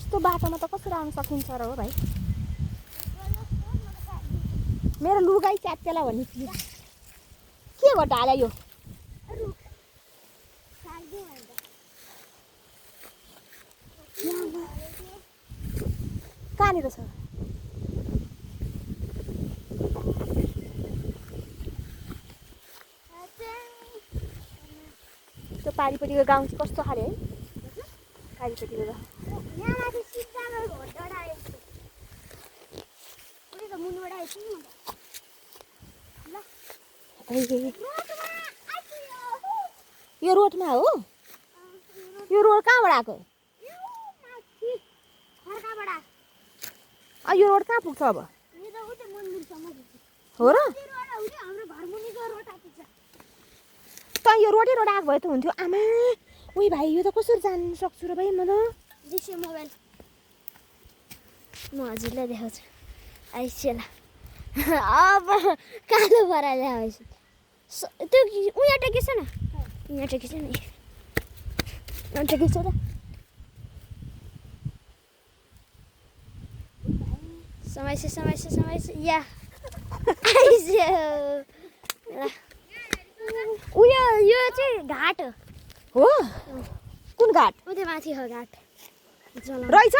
यस्तो बाटोमा त कसरी आउन सकिन्छ र हो भाइ मेरो लुगाई च्यात्तेला भन्ने चिज के हो ढाले यो कहाँनिर छ त्यो पारिपट्टिको गाउँ चाहिँ कस्तो खाले है पारिपट्टिको गाउँ यो रोडमा हो यो रोड कहाँबाट आएको यो रोड कहाँ पुग्छ अब हो र त यो रोडै रोड आएको भए त हुन्थ्यो आमा ओइ भाइ यो त कसरी जानु सक्छु र भाइ म त मोबाइल म हजुरलाई देखाउँछु आइसेला अब कालो बराले आएछ त्यो उहाँ टेकेछ न यहाँ टेकेछ नि यहाँ टेकेछ र समाइस या आइस्यो उयो यो चाहिँ घाट हो कुन घाट उतै माथि हो घाट रहेछ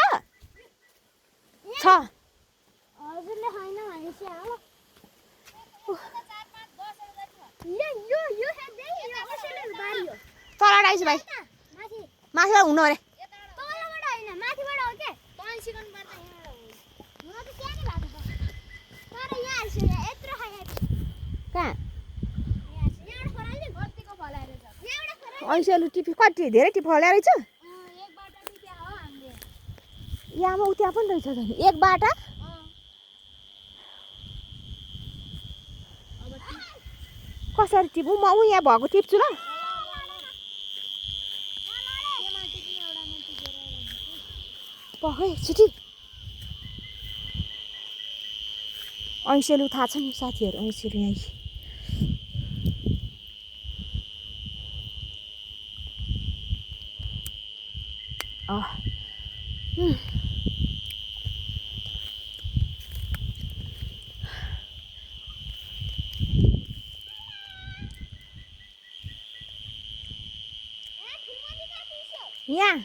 छ हजुरले होइन भनेपछि यो हेर्दै यो असलै बारी हो तल आइस भाइ माथि माथिबाट हुनु अरे तलबाट होइन माथिबाट हो के तल सिकाउनु पर्छ यहाँबाट हो म त त्यहाँ नै भएको छ तर यहाँ आइसक्यो यहाँ यत्रो खायो कहाँ यहाँबाट फराल्ने गत्तीको फलाएर छ यहाँबाट फराल्ने ऐसेलु टिपी कति धेरै टिप फल्या रहेछ एक बाटो टिप्या हो हामीले यामा उता पनि रहेछ त एक बाटा कसरी टिपु म उ यहाँ भएको टिप्छु ल पखै छिटी ऐसेलु थाहा छ नि साथीहरू ऐसेलु यहीँ यहाँ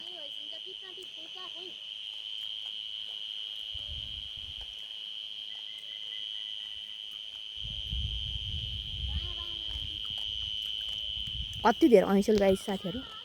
कति धेरै ऐसेलु गाइस साथीहरू